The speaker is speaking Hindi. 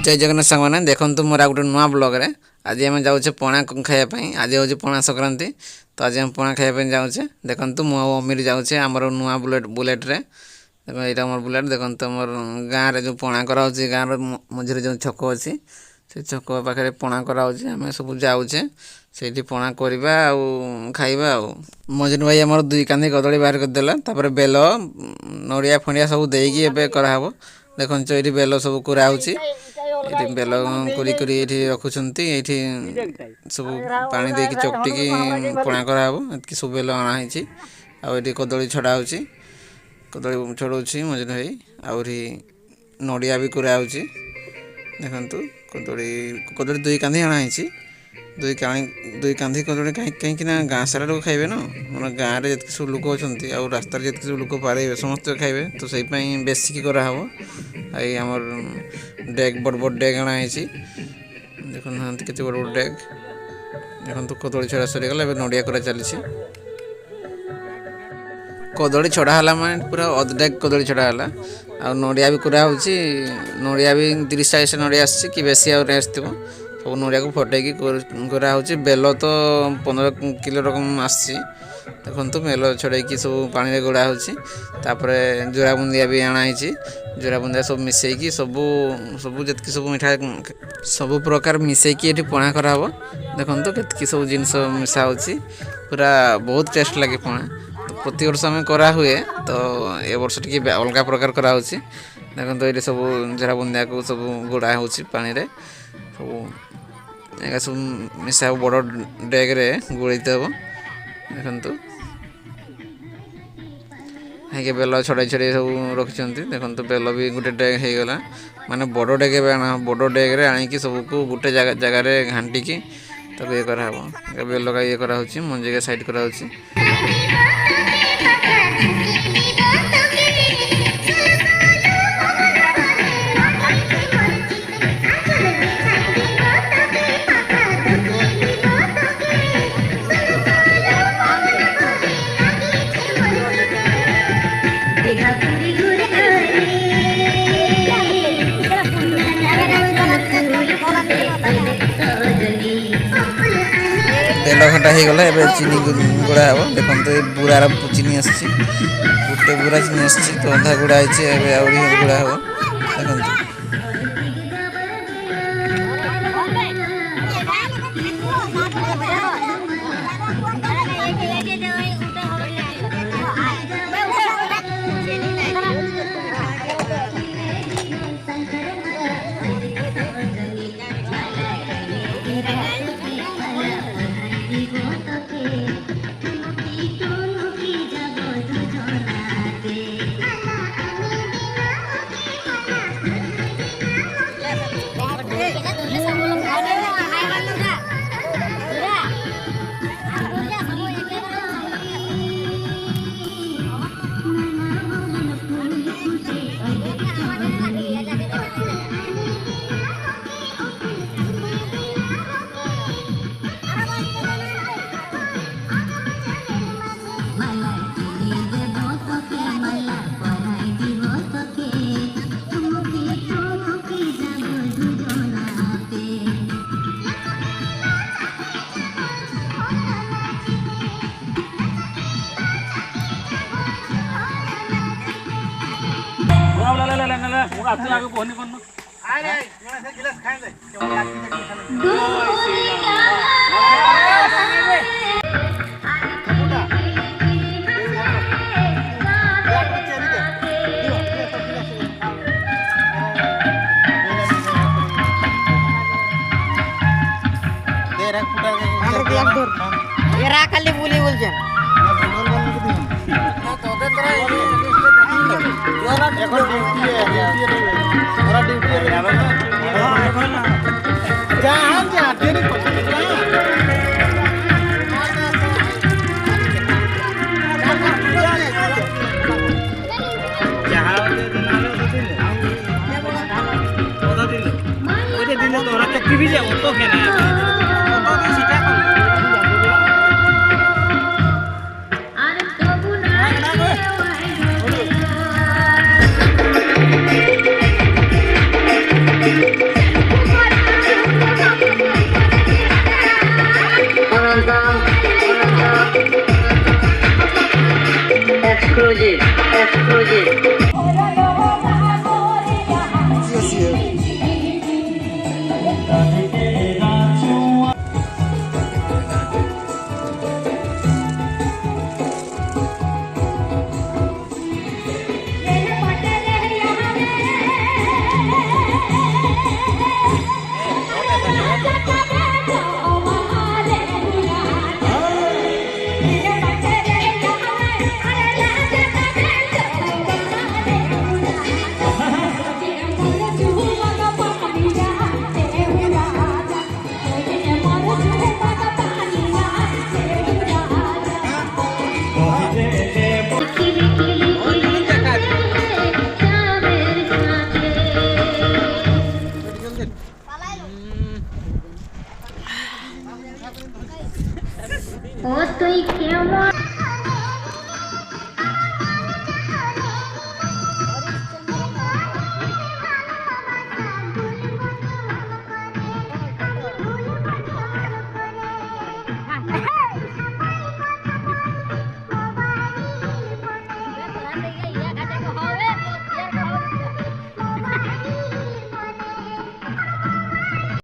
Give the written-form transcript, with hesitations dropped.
जय जगन्नाथ सांग मैंने देखो मोर गोटे नुआ ब्लॉग रे आज आम जाऊे पणा खायापी आज हूँ पणा संक्रांति तो आज हम पणा खायापी जाऊे देखो मु अमीर जाऊे आमर नुआ बुलेट्रे देखो यहाँ मोर बुलेट देखो मोर गाँव में जो पणा कराऊँ गाँव मझे जो छक अच्छी से छक पाखे पणा कराऊँ आम सब जाऊे से पणा करवा खाइबा मजनू भाई आमर 2 कांधी कदली बाहर करदेला तापर बेल नड़िया फंडिया सब देकी कराहब देखो ये बेल सब कराऊँगी ये बेल करी रखुंट ये सब पानी दे चकटिकी पणा कराहब ये सब बेल अणाई आदि कदली छड़ा हो कदली छड़ाऊँ मजनू भाई आहरी नड़िया भी कराऊँगी देखु कदली 2 कांधी अणाई 2 कांधी कदली कहीं गाँ सारा लोग खाइबे ना मोर गाँव में जितने सब लोक अच्छा और रास्तार जितने सब लोक पारे समस्त खाइबे तो से बेसिक कराहब आई आमर डेग बड़ बड़ डेग अणाई देखो ना के बड़ बड़ डेग देखो कदली छड़ा सरीगला नड़िया करा चली कदली छड़ा है माने पूरा अधडेग कदली छड़ा है आ नड़िया भी कराऊँ नड़िया भी 30-40 नड़िया आसी कि बेसी आसो सब नड़िया को फटेकी कराऊँ बेल तो 15 किलो रकम आसी देखो बेल छड़ेकी सब पानी में गोड़ा होपर जोरा बुंदिया भी अणाई जोरा बुंदिया सब मिसेकी सब सब जितकी सब मिठा सब प्रकार मिसेकी ये पणा कराहब देखो केतकी सब जिनस मिसा हो पूरा बहुत टेस्ट लगे पणा तो प्रति वर्ष आम करा हुए तो ए वर्ष टी अलग प्रकार कराऊँ देखो ये सब जोरा बुंदिया को सब गोड़ा हो पानी रे सब एगा सब मिसा बड़ डेग्रे गोड़ते हम देखु है बेल छड़ाई छड़ाई सब रखिंट देखो बेल भी गोटे डेग हो गला माने बड़ डेग बड़ डेग्रे आणिकी सबको गोटे जगार घाटिकी तब ये कराब बेल का ये करा मंजी का साइड करा बेल घंटा हो गला चीनी गुड़ा हम देखो बुरार चीनी आसी गोटे बुरा चीनी आसी तो अंधा गुड़ा है गुड़ा हम देखो এখন ডিউটি ওরা ডিউটি যা যা তেরি টিভি যে অত কেনে অত দিয়ে সেটা কোন Exclusive. ओ तुई केमन